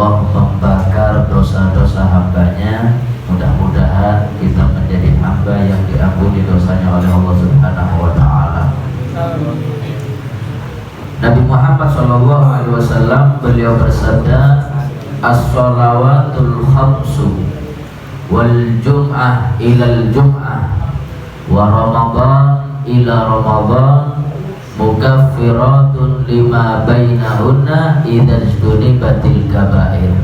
Allah membakar dosa-dosa hambanya. Mudah-mudahan kita menjadi hamba yang diampuni dosanya oleh Allah Subhanahu wa Ta'ala. Nabi Muhammad SAW beliau bersabda, as-shalawatul khamsu wal jum'ah ilal jum'ah wa ramadan ila ramadan mukaffiratun lima bainahunna idza ijtunibatil kaba'ir.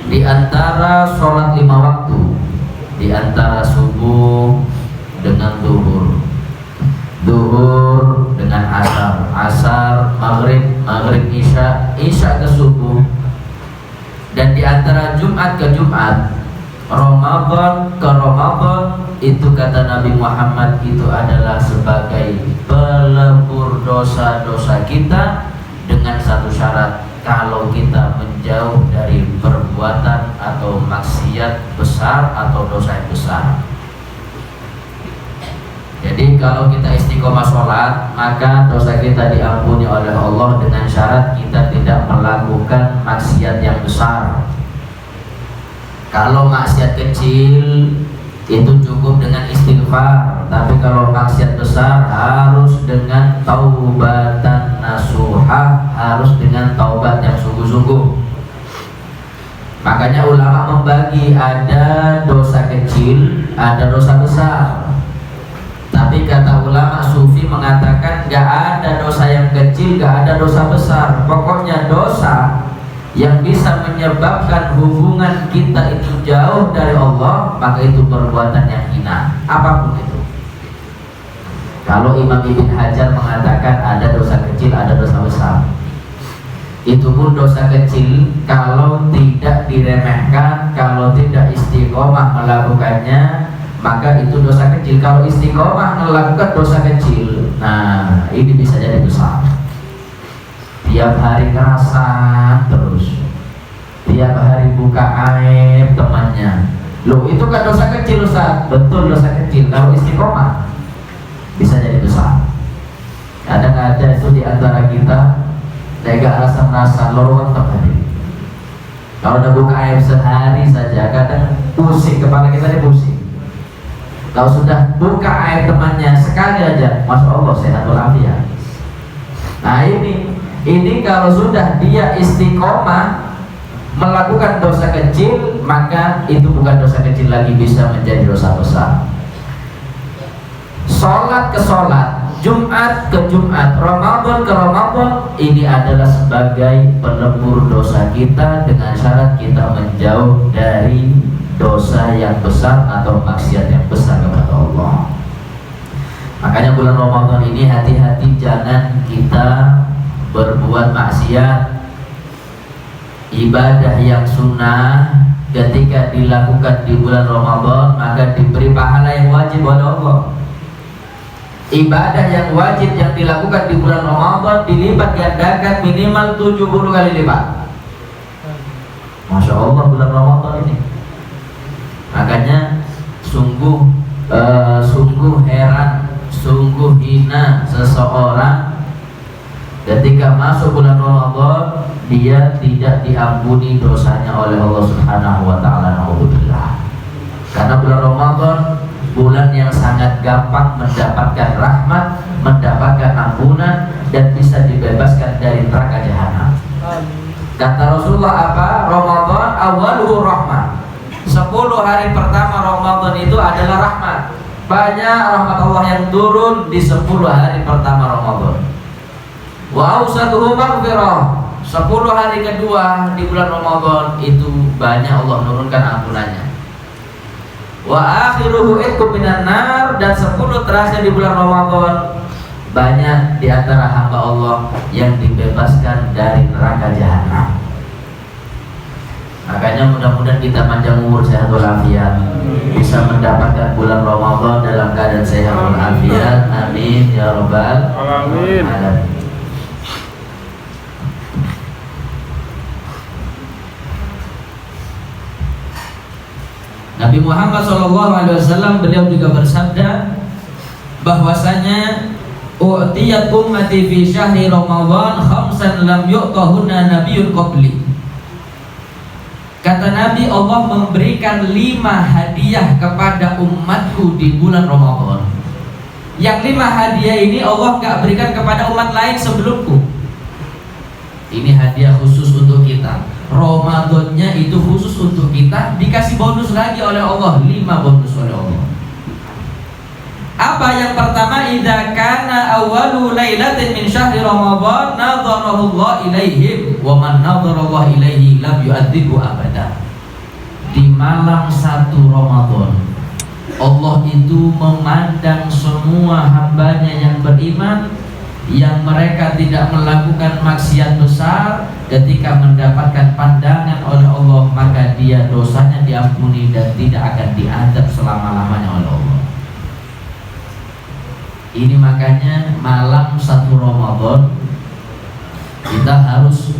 Di antara sholat 5 waktu, di antara subuh dengan zuhur, zuhur dengan asar, asar maghrib, maghrib isya, isya ke subuh, dan di antara Jumat ke Jumat, Ramadan ke Ramadan, itu kata Nabi Muhammad itu adalah sebagai pelebur dosa-dosa kita dengan satu syarat, kalau kita menjauh dari perbuatan atau maksiat besar atau dosa yang besar. Jadi kalau kita istiqomah sholat, maka dosa kita diampuni oleh Allah dengan syarat kita tidak melakukan maksiat yang besar. Kalau maksiat kecil itu cukup dengan istighfar, tapi kalau maksiat besar harus dengan taubatan nasuhah, harus dengan taubat yang sungguh-sungguh. Makanya ulama membagi, ada dosa kecil, ada dosa besar. Tapi kata ulama sufi mengatakan gak ada dosa yang kecil, gak ada dosa besar. Pokoknya dosa yang bisa menyebabkan hubungan kita itu jauh dari Allah, maka itu perbuatan yang hina, apapun itu. Kalau Imam Ibn Hajar mengatakan ada dosa kecil, ada dosa besar. Itu pun dosa kecil kalau tidak diremehkan, kalau tidak istiqomah melakukannya, maka itu dosa kecil. Kalau istiqomah melakukan dosa kecil, nah ini bisa jadi besar. Tiap hari ngerasak terus, tiap hari buka aib temannya. Loh, itu kan dosa kecil Ustaz. Betul, dosa kecil. Kalau istiqomah bisa jadi besar. Kadang-kadang itu di antara kita tega rasa lorong tadi. Kalau udah buka aib sehari saja, kadang pusing, kepala kita ini pusing. Kalau sudah buka aib temannya sekali aja, Masya Allah, sehat walafiat. Nah ini kalau sudah dia istiqomah melakukan dosa kecil, maka itu bukan dosa kecil lagi, bisa menjadi dosa besar. Sholat ke sholat, Jumat ke Jumat, Ramadan ke Ramadan, ini adalah sebagai pelebur dosa kita dengan syarat kita menjauh dari dosa yang besar atau maksiat yang besar kepada Allah. Makanya bulan Ramadan ini hati-hati, jangan kita berbuat maksiat. Ibadah yang sunnah ketika dilakukan di bulan Ramadan maka diberi pahala yang wajib oleh Allah. Ibadah yang wajib yang dilakukan di bulan Ramadan dilipat gandakan minimal 70 kali lipat. Masya Allah bulan Ramadan ini. Makanya sungguh heran, sungguh hina seseorang ketika masuk bulan Ramadan dia tidak diampuni dosanya oleh Allah Subhanahu wa Ta'ala. Naudzubillah. Karena bulan Ramadan bulan yang sangat gampang mendapatkan rahmat, mendapatkan ampunan, dan bisa dibebaskan dari neraka jahanam. Kata Rasulullah apa? Ramadan awaluhu rahmah. 10 hari pertama Ramadan itu adalah rahmat. Banyak rahmat Allah yang turun di 10 hari pertama Ramadan. Wa ausatuhu maghfirah. 10 hari kedua di bulan Ramadan itu banyak Allah menurunkan ampunannya. Wa akhiruhu itqum minan nar, dan 10 terakhir di bulan Ramadan banyak di antara hamba Allah yang dibebaskan dari neraka jahanam. Makanya mudah-mudahan kita panjang umur, sehat walafiat, bisa mendapatkan bulan Ramadan dalam keadaan sehat walafiat. Amin ya rabbal alamin. Nabi Muhammad SAW beliau juga bersabda bahwasanya u'tiyat ummati fi syahri Ramadan khamsan lam yu'tahunna nabiyyun qabli. Kata Nabi, Allah memberikan 5 hadiah kepada umatku di bulan Ramadan. Yang 5 hadiah ini Allah gak berikan kepada umat lain sebelumku. Ini hadiah khusus untuk kita. Ramadannya itu khusus untuk kita, dikasih bonus lagi oleh Allah, 5 bonus oleh Allah. Apa yang pertama? Idza kana awwalu lailatin min syahri Ramadan nadharahu Allah ilaihim wa man nadhara Allah ilaihi lam yu'adzibu abada. Di malam 1 Ramadan Allah itu memandang semua hambanya yang beriman, yang mereka tidak melakukan maksiat besar. Ketika mendapatkan pandangan oleh Allah, maka dia dosanya diampuni dan tidak akan diadab selama-lamanya oleh Allah. Ini makanya malam 1 Ramadan kita harus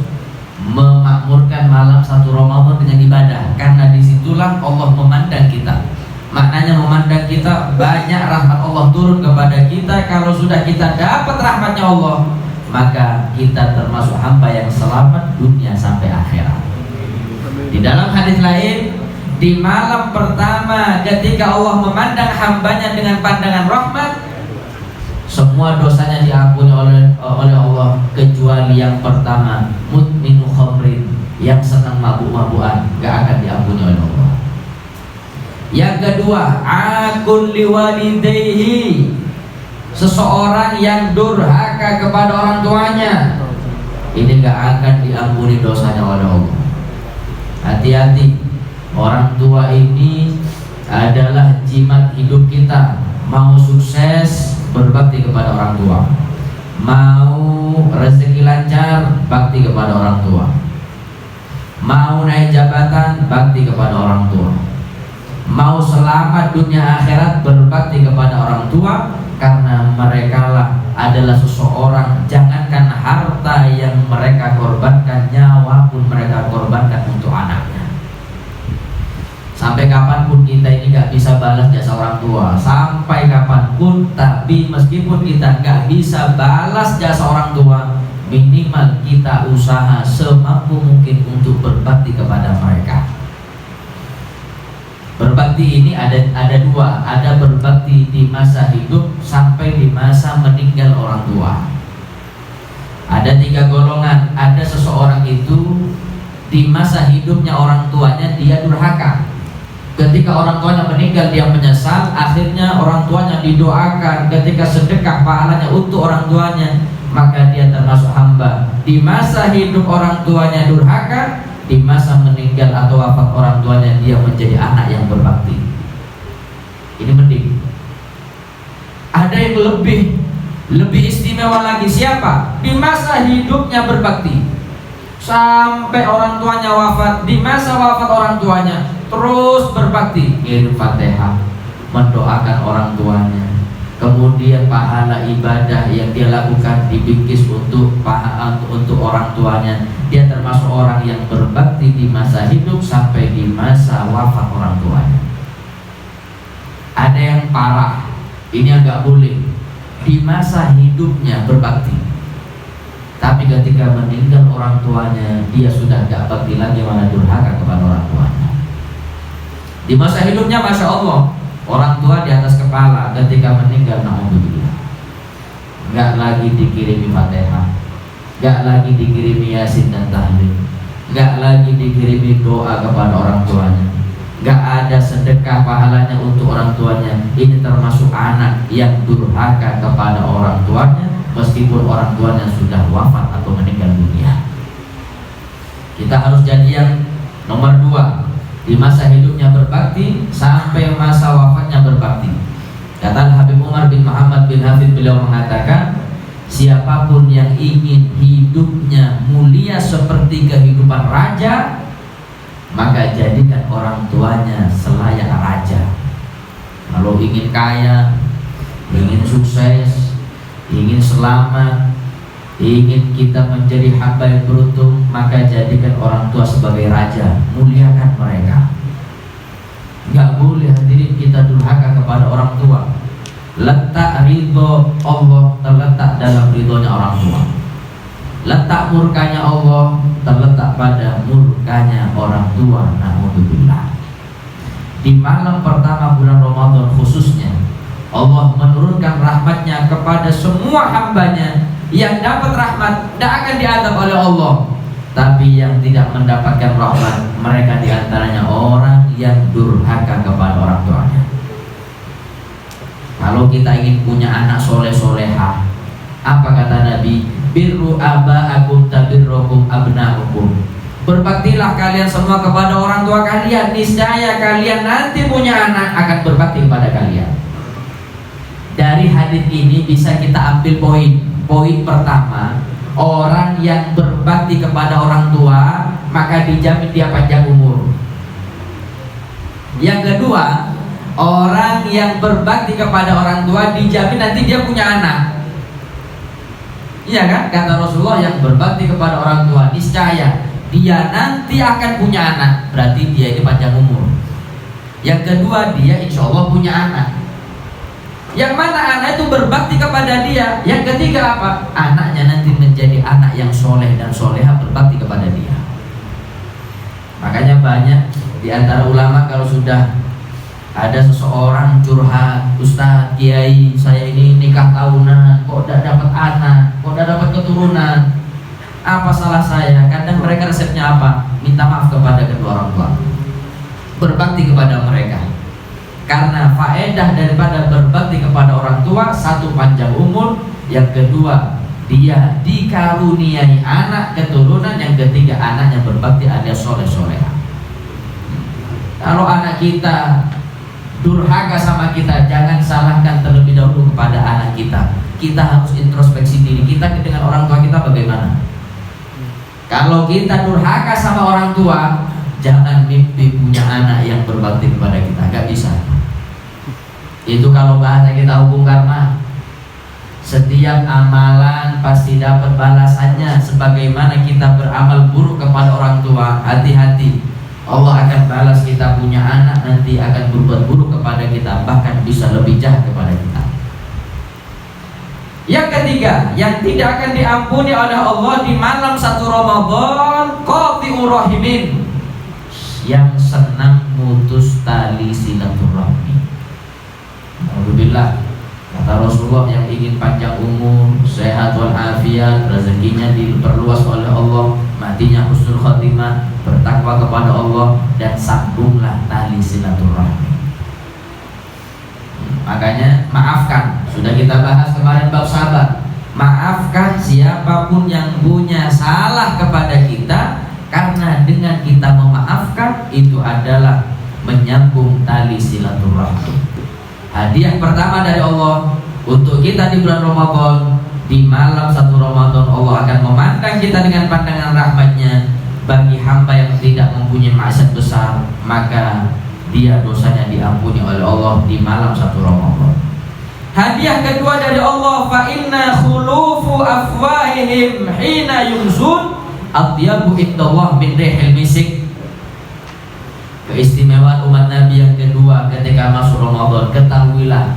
memakmurkan malam 1 Ramadan dengan ibadah, karena disitulah Allah memandang kita. Maknanya memandang kita, banyak rahmat Allah turun kepada kita. Kalau sudah kita dapat rahmatnya Allah, maka kita termasuk hamba yang selamat dunia sampai akhirat. Di dalam hadis lain, di malam pertama ketika Allah memandang hambanya dengan pandangan rahmat, semua dosanya diampuni oleh Allah, kecuali yang pertama, mudminu khamrin, yang senang mabuk-mabukan, gak akan diampuni oleh Allah. Yang kedua, akun liwalidayhi, seseorang yang durhaka kepada orang tuanya, ini gak akan diampuni dosanya oleh Allah. Hati-hati, orang tua ini adalah jimat hidup kita. Mau sukses, berbakti kepada orang tua. Mau rezeki lancar, bakti kepada orang tua. Mau naik jabatan, bakti kepada orang tua. Mau selamat dunia akhirat, berbakti kepada orang tua. Karena merekalah adalah seseorang, jangankan harta yang mereka korbankan, nyawa pun mereka korbankan untuk anaknya. Sampai kapanpun kita ini gak bisa balas jasa orang tua, sampai kapanpun. Tapi meskipun kita gak bisa balas jasa orang tua, minimal kita usaha semampu mungkin untuk berbakti kepada mereka. Berbakti ini ada 2, ada berbakti di masa hidup sampai di masa meninggal orang tua. Ada 3 golongan. Ada seseorang itu di masa hidupnya orang tuanya dia durhaka. Ketika orang tuanya meninggal dia menyesal, akhirnya orang tuanya didoakan, ketika sedekah pahalanya untuk orang tuanya, maka dia termasuk hamba. Di masa hidup orang tuanya durhaka, di masa meninggal atau wafat orang tuanya dia menjadi anak yang berbakti. Ini mending. Ada yang lebih istimewa lagi. Siapa? Di masa hidupnya berbakti sampai orang tuanya wafat. Di masa wafat orang tuanya terus berbakti, kirim Fatihah, mendoakan orang tuanya. Kemudian pahala ibadah yang dia lakukan dibingkis untuk orang tuanya. Dia termasuk orang yang berbakti di masa hidup sampai di masa wafat orang tuanya. Ada yang parah, ini agak boleh. Di masa hidupnya berbakti, tapi ketika meninggal orang tuanya, dia sudah gak bakti lagi, malah durhaka kepada orang tuanya. Di masa hidupnya Masya Allah, orang tua di atas kepala, ketika meninggal na'udzubillah, gak lagi dikirimi Fatihah, gak lagi dikirimi Yasin dan Tahlil, gak lagi dikirimi doa kepada orang tuanya, gak ada sedekah pahalanya untuk orang tuanya. Ini termasuk anak yang durhaka kepada orang tuanya, meskipun orang tuanya sudah wafat atau meninggal dunia. Kita harus jadi yang nomor 2, di masa hidupnya berbakti sampai masa wafatnya berbakti. Kata Habib Umar bin Muhammad bin Hafid, beliau mengatakan, siapapun yang ingin hidupnya mulia seperti kehidupan raja, maka jadikan orang tuanya selayak raja. Kalau ingin kaya, ingin sukses, ingin selamat, ingin kita menjadi hamba yang beruntung, maka jadikan orang tua sebagai raja, muliakan mereka. Gak boleh hadirin kita durhaka kepada orang tua. Letak ridho Allah terletak dalam ridhonya orang tua. Letak murkanya Allah terletak pada murkanya orang tua. Na'udzubillah. Di malam pertama bulan Ramadan khususnya, Allah menurunkan rahmatnya kepada semua hambanya. Yang dapat rahmat tidak akan diadab oleh Allah, tapi yang tidak mendapatkan rahmat, mereka diantaranya orang yang durhaka kepada orang tuanya. Kalau kita ingin punya anak soleh-solehah, apa kata Nabi? Birru aba'akum tabirrukum abna'ukum. Berbaktilah kalian semua kepada orang tua kalian, niscaya kalian nanti punya anak akan berbakti kepada kalian. Dari hadis ini bisa kita ambil poin pertama, orang yang berbakti kepada orang tua maka dijamin dia panjang umur. Yang kedua, orang yang berbakti kepada orang tua dijamin nanti dia punya anak. Iya kan? Kata Rasulullah, yang berbakti kepada orang tua niscaya dia nanti akan punya anak. Berarti dia ini panjang umur. Yang kedua, dia insya Allah punya anak. Yang mana anak itu berbakti kepada dia. Yang ketiga apa? Anaknya nanti menjadi anak yang soleh dan soleha, berbakti kepada dia. Makanya banyak di antara ulama kalau sudah ada seseorang curhat, Ustaz, Kiai, saya ini nikah tahunan, kok tidak dapat anak, kok tidak dapat keturunan, apa salah saya? Kadang mereka resepnya apa? Minta maaf kepada kedua orang tua, berbakti kepada mereka. Karena faedah daripada berbakti kepada orang tua, satu, panjang umur, yang kedua dia dikaruniai anak keturunan, yang ketiga anaknya berbakti alias soleh-soleha. Kalau anak kita durhaka sama kita, jangan salahkan terlebih dahulu kepada anak kita. Kita harus introspeksi diri kita dengan orang tua kita bagaimana. Kalau kita durhaka sama orang tua, jangan mimpi punya anak yang berbakti kepada kita, gak bisa. Itu kalau bahasa kita hukum karma. Setiap amalan pasti dapat balasannya. Sebagaimana kita beramal buruk kepada orang tua, hati-hati, Allah akan balas kita punya anak nanti akan berbuat buruk kepada kita, bahkan bisa lebih jahat kepada kita. Yang ketiga, yang tidak akan diampuni oleh Allah di malam 1 Ramadan, qati'ur rahimin, yang senang mutus tali silaturahmi. Alhamdulillah, kata Rasulullah, yang ingin panjang umur, sehat walafiat, rezekinya diperluas oleh Allah, matinya husnul khotimah, bertakwa kepada Allah, dan sambunglah tali silaturahmi. Makanya maafkan, sudah kita bahas kemarin bab sabar. Maafkan siapapun yang punya salah kepada kita, karena dengan kita memaafkan itu adalah menyambung tali silaturahmi. Hadiah pertama dari Allah untuk kita di bulan Ramadan, di malam 1 Ramadan, Allah akan memandang kita dengan pandangan rahmatnya. Bagi hamba yang tidak mempunyai maksiat besar, maka dia dosanya diampuni oleh Allah di malam 1 Ramadan. Hadiah kedua dari Allah, fa inna khulufu afwahihim hina yumsun atyabu indallah min rihil misik. Keistimewaan umat Nabi yang kedua ketika masuk Ramadan, ketahuilah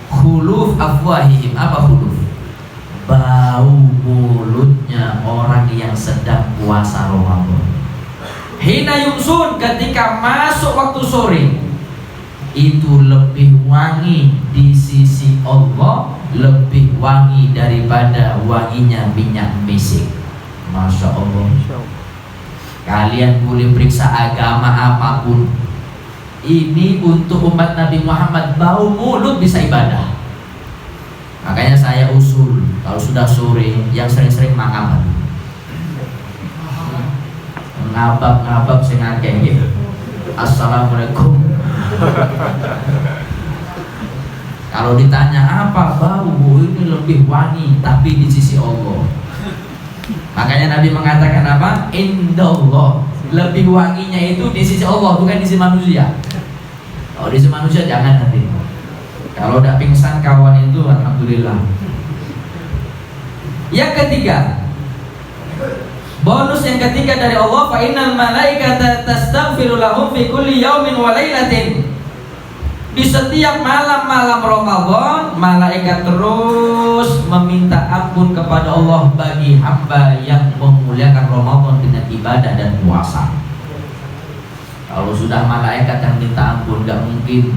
khuluf afwahihim. Apa khuluf? Bau mulutnya orang yang sedang puasa Ramadan. Hina yumsun, ketika masuk waktu sore, itu lebih wangi di sisi Allah, lebih wangi daripada wanginya minyak misik. Masya Allah. Kalian boleh periksa agama apapun, ini untuk umat Nabi Muhammad, bau mulut bisa ibadah. Makanya saya usul, kalau sudah sore, yang sering-sering mangap, ngabab sengaja gitu. Assalamualaikum. Kalau ditanya apa bau ini lebih wangi, tapi di sisi Allah. Makanya Nabi mengatakan apa? Indallah, lebih wanginya itu di sisi Allah, bukan di sisi manusia. Kalau di sisi manusia jangan nanti. Kalau udah pingsan kawan itu, alhamdulillah. Yang ketiga, bonus yang ketiga dari Allah, fa innal malaikata tastaghfiru lahum fi kulli yaumin wa lailatin. Di setiap malam-malam Ramadan, malaikat terus meminta ampun kepada Allah bagi hamba yang memulai memuliakan Ramadan dengan ibadah dan puasa. Kalau sudah malaikat yang minta ampun, gak mungkin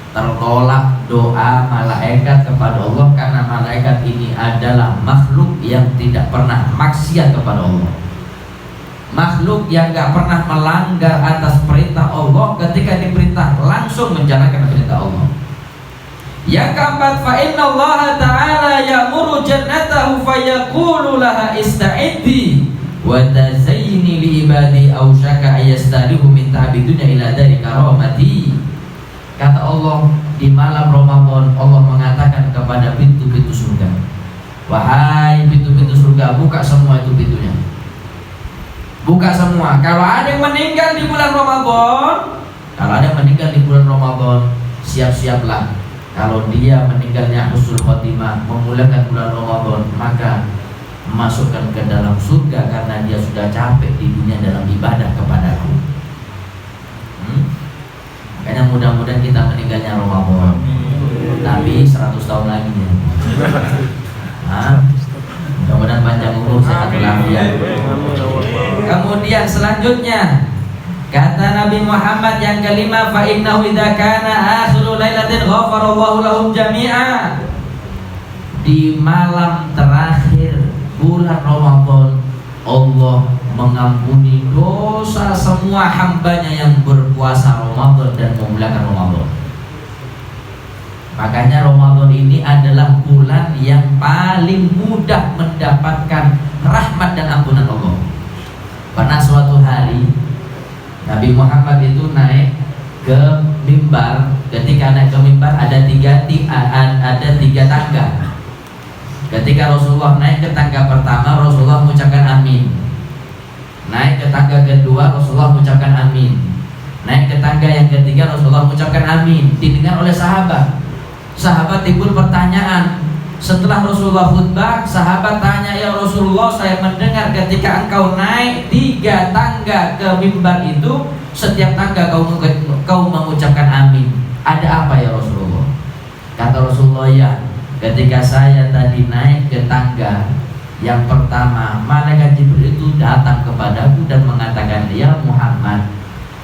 tertolak doa malaikat kepada Allah, karena malaikat ini adalah makhluk yang tidak pernah maksiat kepada Allah, makhluk yang gak pernah melanggar atas perintah Allah. Ketika diperintah langsung menjalankan perintah Allah. Yang keempat, fa inna Allah ta'ala ya'muru jannatahu fayaqulu laha ista'iddi wa tazayyini li ibadi aw syaka ayastarihu min ta'bidunya ila dari karamati. Kata Allah, di malam Ramadan Allah mengatakan kepada pintu-pintu surga, wahai pintu-pintu surga, buka semua itu pintunya, buka semua. Kalau ada yang meninggal di bulan Ramadan, kalau ada yang meninggal di bulan Ramadan, siap-siaplah. Kalau dia meninggalnya husnul khotimah, memuliakan bulan Ramadan, maka masukkan ke dalam surga, karena dia sudah capek di dunia dalam ibadah kepadaku. Makanya mudah-mudahan kita meninggalnya Ramadan, tapi 100 tahun lagi ya. Mudah-mudahan panjang umur, sehat walafiat. Kemudian selanjutnya kata Nabi Muhammad yang kelima, fa innahu idza kana akhiru lailatin ghafarallahu lahum jami'a. Di malam terakhir bulan Ramadan, Allah mengampuni dosa semua hambanya yang berpuasa Ramadan dan memuliakan Ramadan. Makanya Ramadan ini adalah bulan yang paling mudah mendapatkan rahmat dan ampunan Allah. Pernah suatu hari Nabi Muhammad itu naik ke mimbar. Ketika naik ke mimbar ada tiga tangga. Ketika Rasulullah naik ke tangga pertama, Rasulullah mengucapkan amin. Naik ke tangga kedua, Rasulullah mengucapkan amin. Naik ke tangga yang ketiga, Rasulullah mengucapkan amin. Didengar oleh sahabat. Sahabat timbul pertanyaan. Setelah Rasulullah khutbah, sahabat tanya, ya Rasulullah, saya mendengar ketika engkau naik 3 tangga ke mimbar itu, setiap tangga kau mengucapkan amin. Ada apa ya Rasulullah? Kata Rasulullah, ya, ketika saya tadi naik ke tangga yang pertama, malaikat Jibril itu datang kepadaku dan mengatakan, ya Muhammad,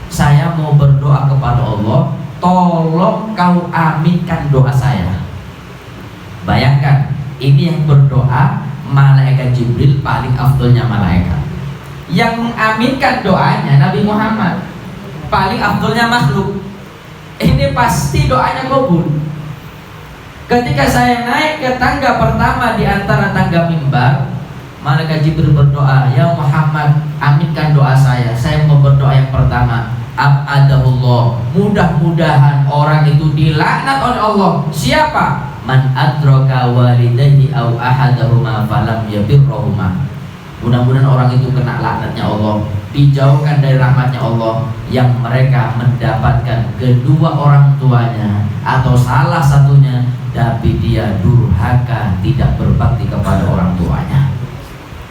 saya mau berdoa kepada Allah, tolong kau aminkan doa saya. Bayangkan, ini yang berdoa malaikat Jibril, paling afdolnya malaikat. Yang mengaminkan doanya Nabi Muhammad, paling afdolnya makhluk. Ini pasti doanya kabul. Ketika saya naik ke tangga pertama di antara tangga mimbar, malaikat Jibril berdoa, ya Muhammad, aminkan doa saya. Saya mau berdoa yang pertama, abadahullah, mudah-mudahan orang itu dilaknat oleh Allah. Siapa? Man adraka walidayhi aw ahadahuma falam yabirruhuma. Mudah-mudahan orang itu kena laknatnya Allah, dijauhkan dari rahmatnya Allah, yang mereka mendapatkan kedua orang tuanya atau salah satunya, tapi dia durhaka, tidak berbakti kepada orang tuanya.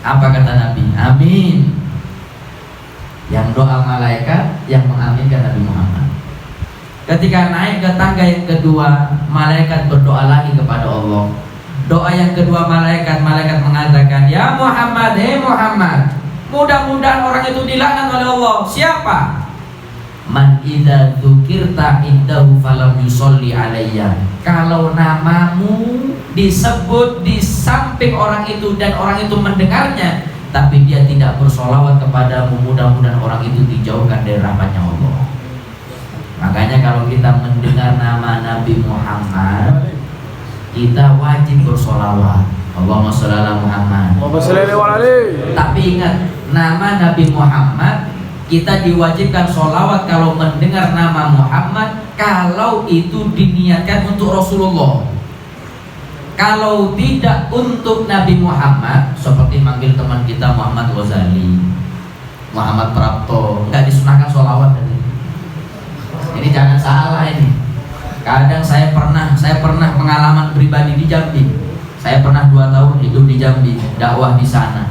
Apa kata Nabi? Amin. Yang doa malaikat, yang mengaminkan Nabi Muhammad. Ketika naik ke tangga yang kedua, malaikat berdoa lagi kepada Allah. Doa yang kedua malaikat mengatakan, ya Muhammad, hei Muhammad, mudah-mudahan orang itu dilaknat oleh Allah. Siapa? Man idza dzukirta indahu falam yusolli alayya. Kalau namamu disebut di samping orang itu dan orang itu mendengarnya, tapi dia tidak bersolawat kepadamu, mudah-mudahan orang itu dijauhkan dari rahmatnya Allah. Makanya kalau kita mendengar nama Nabi Muhammad, kita wajib bersolawat. Allahumma sholli ala Muhammad. Tapi ingat, nama Nabi Muhammad, kita diwajibkan sholawat kalau mendengar nama Muhammad, kalau itu diniatkan untuk Rasulullah. Kalau tidak untuk Nabi Muhammad, seperti manggil teman kita Muhammad Ghazali, Muhammad Prapto, nggak disunahkan sholawat. Ini jangan salah ini. Kadang saya pernah pengalaman pribadi di Jambi. Saya pernah 2 tahun hidup di Jambi, dakwah di sana.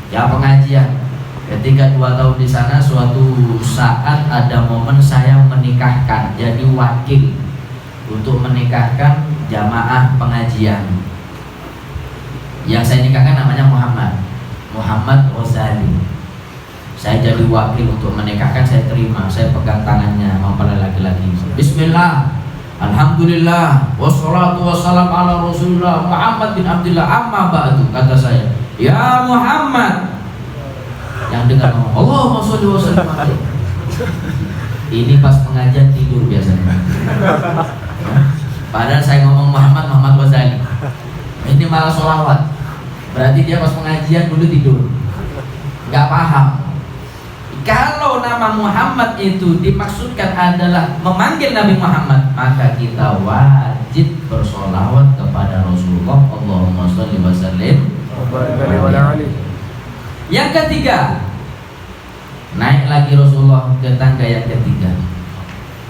Ya pengajian. Ketika 2 tahun di sana, suatu saat ada momen saya menikahkan, jadi wakil untuk menikahkan jamaah pengajian. Yang saya nikahkan namanya Muhammad Muhammad Ghazali. Saya jadi wakil untuk menikahkan, saya terima, saya pegang tangannya mempelai laki-laki. Bismillah, alhamdulillah, wassalatu wassalam ala rasulullah Muhammad bin Abdullah, amma ba'du. Kata saya, ya Muhammad. Yang dengar ngomong, Allahumma sholli wa sallim alaihi. Ini pas pengajian tidur biasanya. Padahal saya ngomong Muhammad Ghazali. Ini malah sholawat. Berarti dia pas pengajian dulu tidur, nggak paham. Kalau nama Muhammad itu dimaksudkan adalah memanggil Nabi Muhammad, maka kita wajib bersolawat kepada Rasulullah. Allahumma sholli wa sallim. Yang ketiga, naik lagi Rasulullah ke tangga yang ketiga.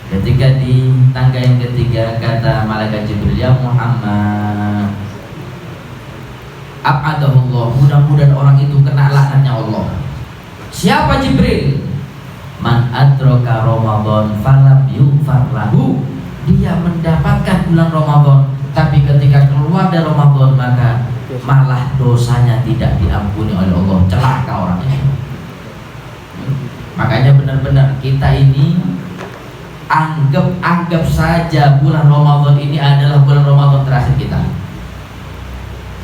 Ketika di tangga yang ketiga, kata malaikat Jibril, ya Muhammad, abadahullah, mudah-mudahan orang itu kena laknatnya Allah. Siapa Jibril? Man adraka Ramadan falam yughfar lahu. Dia mendapatkan bulan Ramadan, tapi ketika keluar dari Ramadan maka malah dosanya tidak diampuni oleh Allah. Celaka orangnya. Makanya benar-benar kita ini anggap saja bulan Ramadan ini adalah bulan Ramadan terakhir kita.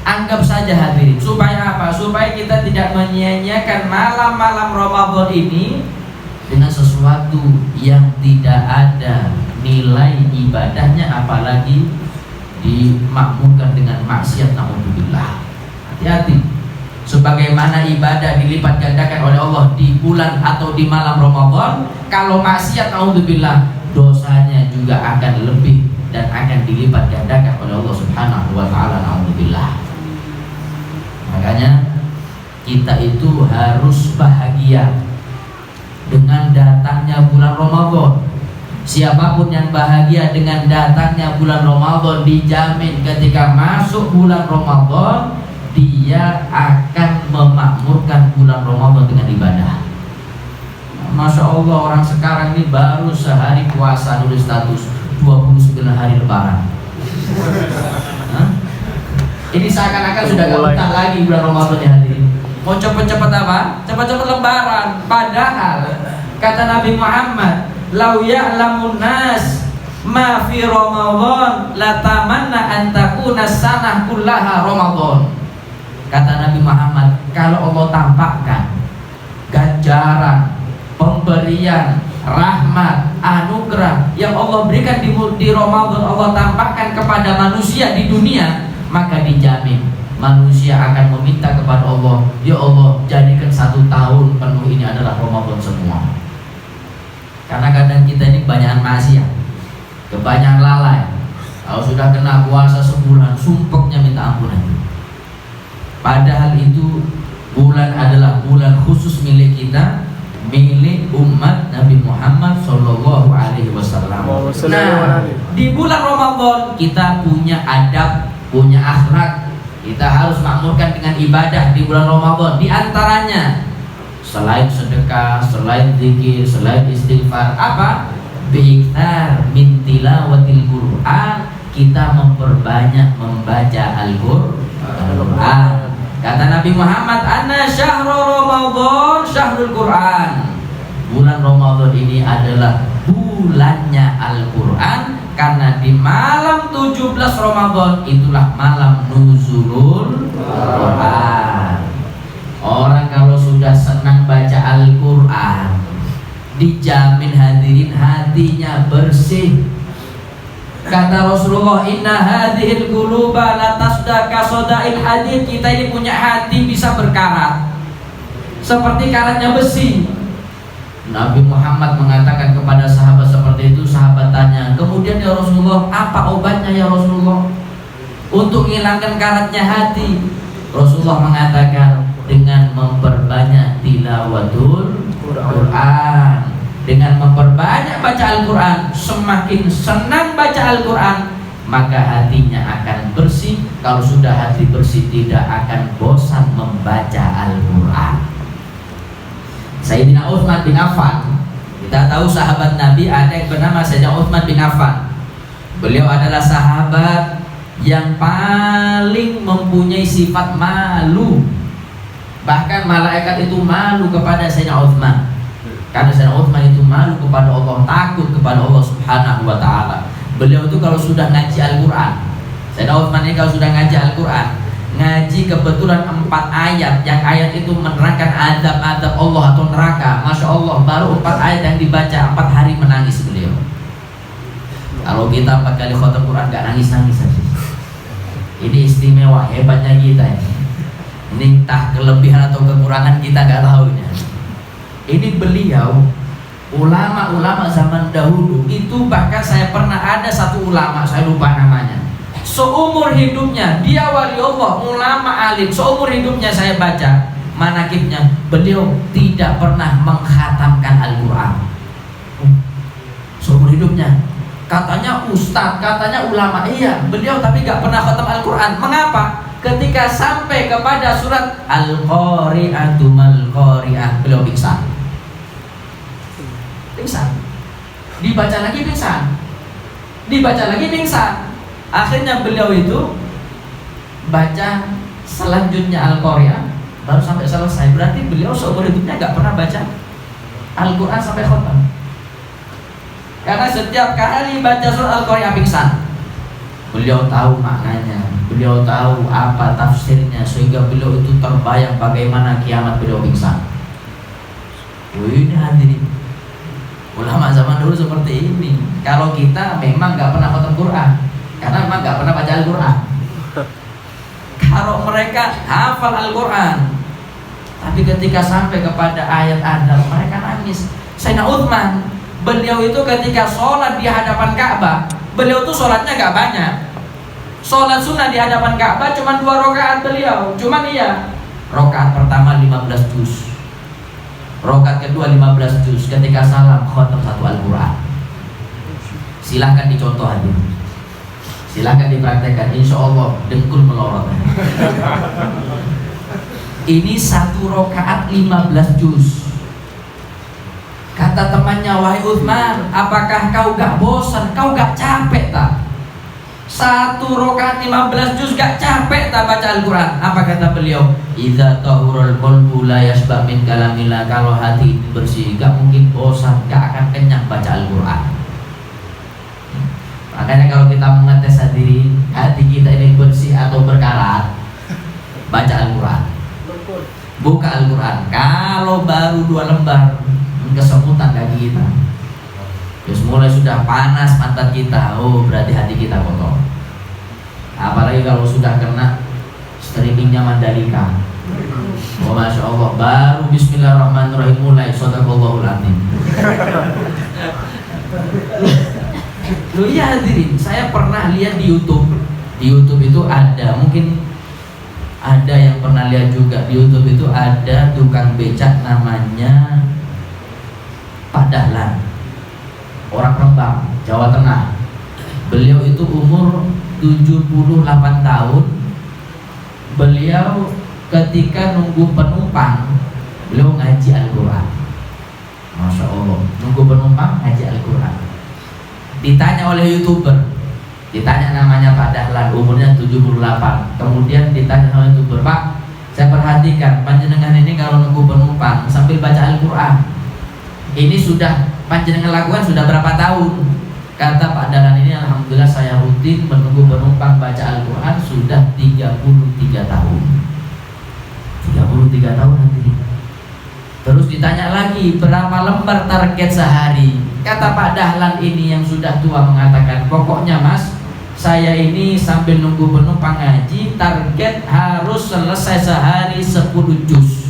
Anggap saja hadirin. Supaya apa? Supaya kita tidak menyia-nyiakan malam-malam Ramadan ini dengan sesuatu yang tidak ada nilai ibadahnya, apalagi dimakmurkan dengan maksiat. Naudzubillah. Hati-hati. Sebagaimana ibadah dilipat gandakan oleh Allah di bulan atau di malam Ramadan, kalau maksiat, naudzubillah, dosanya juga akan lebih dan akan dilipat gandakan oleh Allah Subhanahu wa taala. Naudzubillah. Makanya kita itu harus bahagia dengan datangnya bulan Ramadan. Siapapun yang bahagia dengan datangnya bulan Ramadan, dijamin ketika masuk bulan Ramadan dia akan memakmurkan bulan Ramadan dengan ibadah. Masya Allah, orang sekarang ini baru sehari puasa nulis status 29 hari lebaran. Ini seakan-akan sudah gak betah lagi bulan Ramadan ya hadirin. Mau cepet-cepet apa? Cepet-cepet lebaran. Padahal kata Nabi Muhammad, lau ya'lamun nas ma fi Ramadan latamanna an takuna sanah kullaha Ramadan. Kata Nabi Muhammad, kalau Allah tampakkan ganjaran, pemberian, rahmat, anugerah yang Allah berikan di Ramadan, Allah tampakkan kepada manusia di dunia, maka dijamin manusia akan meminta kepada Allah, ya Allah, jadikan 1 tahun penuh ini adalah Ramadan semua. Karena kadang kita ini kebanyakan maksiat, kebanyakan lalai. Kalau sudah kena puasa sebulan, sumpeknya minta ampunan. Padahal itu bulan adalah bulan khusus milik kita, milik umat Nabi Muhammad Sallallahu Alaihi Wasallam. Nah, di bulan Ramadan kita punya adab, punya akhlak. Kita harus makmurkan dengan ibadah di bulan Ramadan. Di antaranya selain sedekah, selain zikir, selain istighfar, apa? Bi'iktar min tilawatil Qur'an, kita memperbanyak membaca Al-Qur'an. Kata Nabi Muhammad, "Anna syahrul Ramadan syahrul Qur'an." Bulan Ramadan ini adalah bulannya Al-Qur'an, karena di malam 17 Ramadan itulah malam nuzulul Qur'an. Orang kalau sudah senang baca Al-Qur'an, dijamin hadirin hatinya bersih. Kata Rasulullah, inna hadhil quluba la tasda ka sadail hadid. Kita ini punya hati bisa berkarat seperti karatnya besi. Nabi Muhammad mengatakan kepada sahabat seperti itu. Sahabat tanya, kemudian ya Rasulullah, apa obatnya ya Rasulullah untuk menghilangkan karatnya hati? Rasulullah mengatakan, dengan memperbanyak tilawatul Quran, dengan memperbanyak baca Al-Quran. Semakin senang baca Al-Quran, maka hatinya akan bersih. Kalau sudah hati bersih, tidak akan bosan membaca Al-Quran. Sayyidina Utsman bin Affan, kita tahu sahabat Nabi ada yang bernama Sayyidina Utsman bin Affan. Beliau adalah sahabat yang paling mempunyai sifat malu. Bahkan malaikat itu malu kepada Sayyidina Utsman. Karena Sayyidina Utsman itu malu kepada Allah, takut kepada Allah Subhanahu wa taala. Beliau itu kalau sudah ngaji Al-Qur'an, Sayyidina Utsman ini kalau sudah ngaji Al-Qur'an, ngaji kebetulan 4 ayat, yang ayat itu menerangkan azab-azab Allah atau neraka, Masya Allah, baru 4 ayat yang dibaca, 4 hari menangis beliau. Kalau kita 4 kali khatam Quran gak nangis-nangis saja. Ini istimewa, hebatnya kita ini. Ini entah kelebihan atau kekurangan kita gak tahu ya. Ini beliau, ulama-ulama zaman dahulu itu, bahkan saya pernah ada satu ulama, saya lupa namanya. Seumur hidupnya dia wali Allah, ulama alim. Seumur hidupnya saya baca manakibnya, beliau tidak pernah mengkhatamkan Al-Quran. Seumur hidupnya, katanya ustadz, katanya ulama, iya beliau, tapi gak pernah khatam Al-Quran. Mengapa? Ketika sampai kepada surat Al-Qari'atu mal-Qari'ah, beliau pingsan. Dibaca lagi pingsan, dibaca lagi pingsan. Akhirnya beliau itu baca selanjutnya Al-Qari'ah baru sampai selesai. Berarti beliau seumur hidupnya gak pernah baca Al-Quran sampai khatam. Karena setiap kali baca surat Al-Qari'ah pingsan. Beliau tahu maknanya, beliau tahu apa tafsirnya, sehingga beliau itu terbayang bagaimana kiamat beliau pingsan. Ini hadirin, ulama zaman dulu seperti ini. Kalau kita memang gak pernah khatam Quran, karena memang gak pernah baca Al-Quran. Kalau mereka hafal Al-Quran, tapi ketika sampai kepada ayat Adam, mereka nangis. Sayyidina Utsman, beliau itu ketika sholat di hadapan Ka'bah, beliau itu sholatnya gak banyak. Sholat sunnah di hadapan Ka'bah cuma 2 rakaat beliau. Cuman iya, rakaat pertama 15 juz, rakaat kedua 15 juz. Ketika salam khatam 1 Al-Quran. Silahkan dicontoh aja, silahkan dipraktekkan, insya Allah dengkul melorot. Ini 1 rakaat 15 juz. Kata temannya, wahai Utsman, apakah kau gak bosan, kau gak capek tak? 1 rakaat 15 juz gak capek tak baca Al-Quran? Apa kata beliau? Idza tahurul qalbu la yasba min kalamillah. Kalau hati bersih gak mungkin bosan, gak akan kenyang baca Al-Quran. Makanya kalau kita mengetes hati kita ini bersih atau berkarat, baca Al-Quran, buka Al-Quran. Kalau baru 2 lembar, kesemutan kaki kita, terus mulai sudah panas pantat kita, oh berarti hati kita kotor. Apalagi kalau sudah kena streamingnya Mandalika, oh Masya Allah, baru Bismillahirrahmanirrahim mulai, Shadaqallahul Azim. Loh iya hadirin, saya pernah lihat di YouTube. Di YouTube itu ada, mungkin ada yang pernah lihat juga. Di YouTube itu ada tukang becak namanya Pak Dahlan, orang Rembang, Jawa Tengah. Beliau itu umur 78 tahun. Beliau ketika nunggu penumpang, beliau ngaji Al-Quran. Masya Allah, nunggu penumpang ngaji Al-Quran. Ditanya oleh YouTuber, ditanya namanya Pak Dahlan, umurnya 78. Kemudian ditanya oleh YouTuber, Pak, saya perhatikan panjenengan ini kalau nunggu penumpang sambil baca Al-Quran, ini sudah panjenengan lakukan sudah berapa tahun? Kata Pak Dahlan ini, alhamdulillah saya rutin menunggu penumpang baca Al-Quran sudah 33 tahun. 33 tahun nanti. Terus ditanya lagi, berapa lembar target sehari? Kata Pak Dahlan ini yang sudah tua mengatakan, pokoknya Mas, saya ini sambil nunggu penumpang ngaji, target harus selesai sehari 10 juz.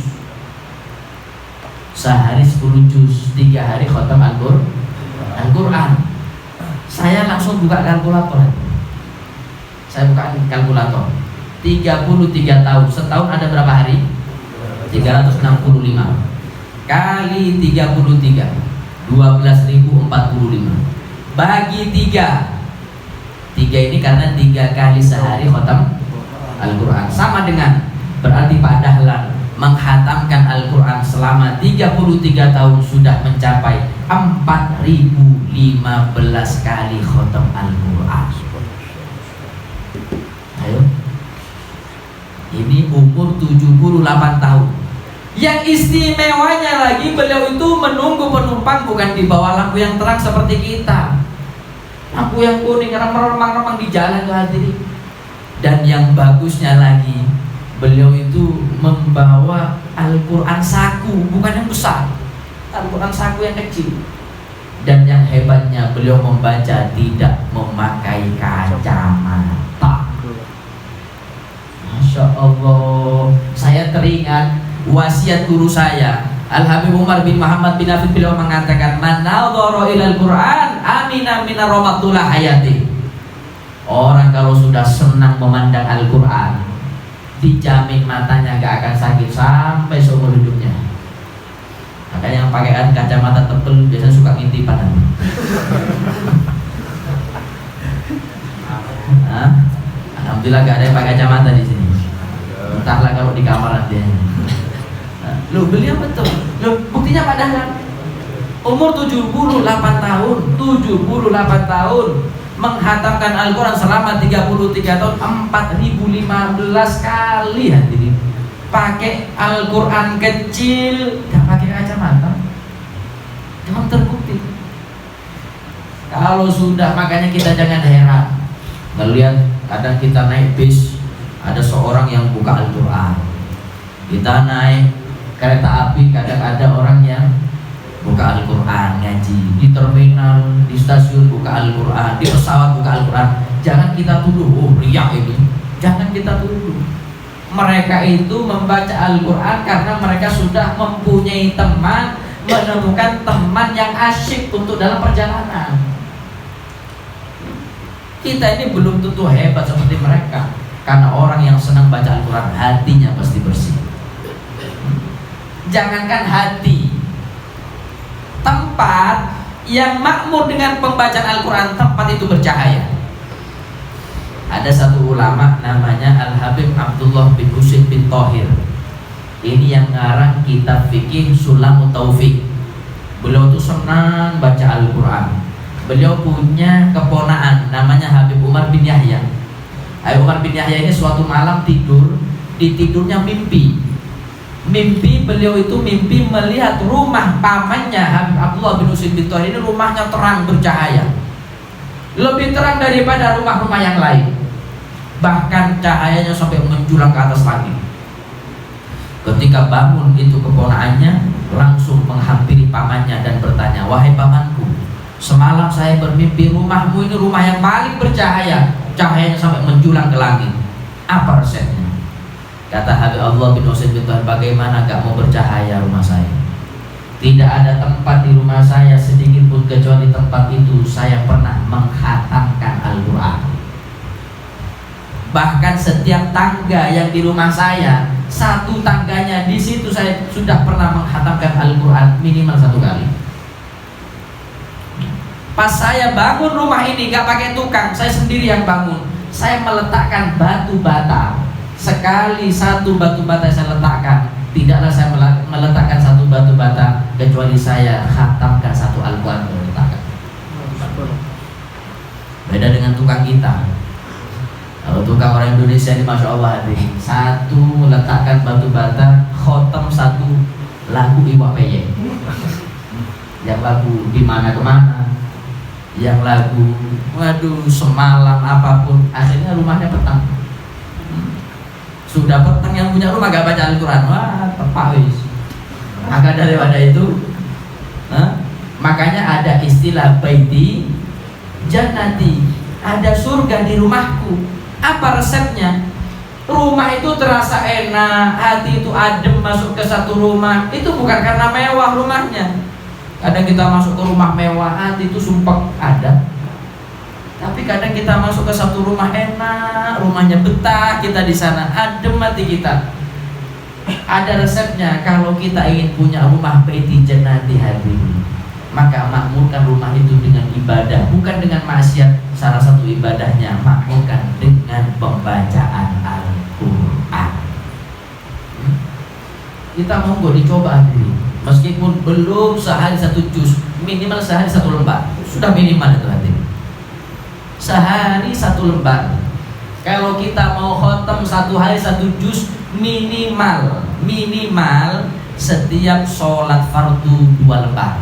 Sehari 10 juz, 3 hari khatam Al-Quran. Saya langsung buka kalkulator. Saya buka kalkulator. 33 tahun, setahun ada berapa hari? 365 kali 33, 12.045 bagi 3. 3 ini karena 3 kali sehari khatam Al-Quran. Sama dengan berarti Pak Dahlan menghatamkan Al-Quran selama 33 tahun sudah mencapai 4.015 kali khatam Al-Quran. Ayo, ini umur 78 tahun. Yang istimewanya lagi, beliau itu menunggu penumpang bukan di bawah lampu yang terang seperti kita. Lampu yang kuning remang-remang di jalan tuh hadirin. Dan yang bagusnya lagi, beliau itu membawa Al-Quran saku, bukan yang besar, Al-Quran saku yang kecil. Dan yang hebatnya, beliau membaca tidak memakai kacamata. Masya Allah. Saya teringat wasiat guru saya Al-Habib Umar bin Muhammad bin Hafid. Beliau mengatakan, man nadhara ilal Quran amina min rahmatillah hayati. Orang kalau sudah senang memandang Al-Quran, dijamin matanya gak akan sakit sampai seumur hidupnya. Makanya yang pakai kacamata tebel biasanya suka ngintipan. Alhamdulillah gak ada yang pakai kacamata di sini. Entahlah kalau di kamar nanti. Loh, beliau betul. Loh, buktinya padahal umur 78 tahun, 78 tahun menghatamkan Al-Quran selama 33 tahun, 4015 kali hadirin. Pakai Al-Quran kecil, gak pakai kacamata. Memang terbukti. Kalau sudah, makanya kita jangan heran melihat kadang kita naik bis, ada seorang yang buka Al-Quran. Kita naik kereta api, kadang ada orang yang buka Al-Quran ngaji. Di terminal, di stasiun buka Al-Quran, di pesawat buka Al-Quran. Jangan kita tuduh, oh riak ini. Jangan kita tuduh. Mereka itu membaca Al-Quran karena mereka sudah mempunyai teman, menemukan teman yang asyik untuk dalam perjalanan. Kita ini belum tentu hebat seperti mereka, karena orang yang senang baca Al-Quran hatinya pasti bersih. Jangankan hati, tempat yang makmur dengan pembacaan Al-Quran, tempat itu bercahaya. Ada satu ulama namanya Al-Habib Abdullah bin Husain bin Thohir. Ini yang ngarang kitab fikih Sulamut Taufik. Beliau tuh senang baca Al-Quran. Beliau punya keponaan namanya Habib Umar bin Yahya. Habib Umar bin Yahya ini suatu malam tidur, di tidurnya mimpi. Mimpi beliau itu mimpi melihat rumah pamannya Habib Abdullah bin Husain bin Thohir ini rumahnya terang bercahaya, lebih terang daripada rumah-rumah yang lain. Bahkan cahayanya sampai menjulang ke atas langit. Ketika bangun itu keponaannya langsung menghampiri pamannya dan bertanya, wahai pamanku, semalam saya bermimpi rumahmu ini rumah yang paling bercahaya, cahayanya sampai menjulang ke langit. Apa resepnya? Kata Habib Abdullah bin Husain bin Thohir, bagaimana gak mau bercahaya rumah saya? Tidak ada tempat di rumah saya sedikit pun kecuali tempat itu saya pernah menghatamkan Al-Quran. Bahkan setiap tangga yang di rumah saya, satu tangganya di situ saya sudah pernah menghatamkan Al-Quran minimal 1 kali. Pas saya bangun rumah ini gak pakai tukang, saya sendiri yang bangun. Saya meletakkan batu bata. Sekali satu batu bata saya letakkan, tidaklah saya meletakkan satu batu bata kecuali saya khatamkan satu Al-Quran yang meletakkan. Beda dengan tukang kita. Kalau tukang orang Indonesia ini Masya Allah hadirin, satu meletakkan batu bata, khotam satu lagu Iwa Peye. Yang lagu di mana kemana, yang lagu waduh semalam apapun, akhirnya rumahnya petang. Sudah petang yang punya rumah gak baca Al-Quran, wah tepak wis. Maka daripada itu, makanya ada istilah baiti jannati, ada surga di rumahku. Apa resepnya? Rumah itu terasa enak, hati itu adem masuk ke satu rumah. Itu bukan karena mewah rumahnya. Kadang kita masuk ke rumah mewah, hati itu sumpah ada. Tapi kadang kita masuk ke satu rumah enak, rumahnya betah, kita di sana adem hati kita. Ada resepnya. Kalau kita ingin punya rumah baiti jannati hadirin, maka makmurkan rumah itu dengan ibadah, bukan dengan maksiat. Salah satu ibadahnya makmurkan dengan pembacaan Al-Quran. Kita monggo dicoba hadirin. Meskipun belum sehari 1 juz, minimal sehari 1 lembar. Sudah minimal itu hadirin. Sehari 1 lembar. Kalau kita mau khotam 1 hari 1 juz, minimal setiap sholat fardu 2 lembar.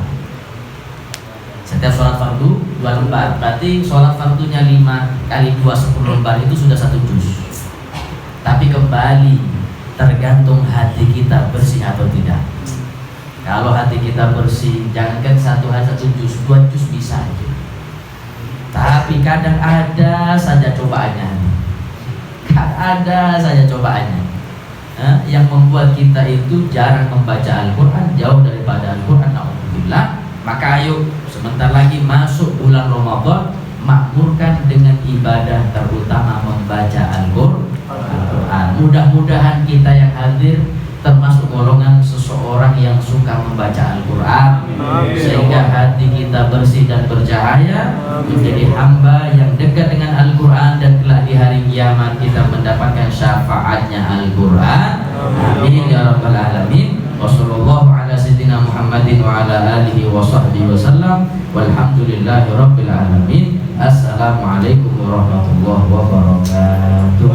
Setiap sholat fardu 2 lembar. Berarti sholat fardunya 5 kali 2 10 lembar itu sudah 1 juz. Tapi kembali tergantung hati kita bersih atau tidak. Kalau hati kita bersih, jangankan 1 juz, 2 juz bisa aja. Tapi kadang ada saja cobaannya. Ada saja cobaannya. Yang membuat kita itu jarang membaca Al-Quran, jauh daripada Al-Quran. Alhamdulillah. Maka ayo sebentar lagi masuk bulan Ramadan, makmurkan dengan ibadah terutama membaca Al-Quran. Mudah-mudahan kita yang hadir termasuk golongan seseorang yang suka membaca Al-Quran, sehingga hati kita bersih dan bercahaya, menjadi hamba yang dekat dengan Al-Quran, dan kelak di hari kiamat kita mendapatkan syafaatnya Al-Quran. Amin ya rabbal alamin. Wassallallahu ala sayyidina Muhammadin wa ala alihi wa sahbihi wasallam. Walhamdulillahi rabbil alamin. Assalamualaikum warahmatullahi wabarakatuh.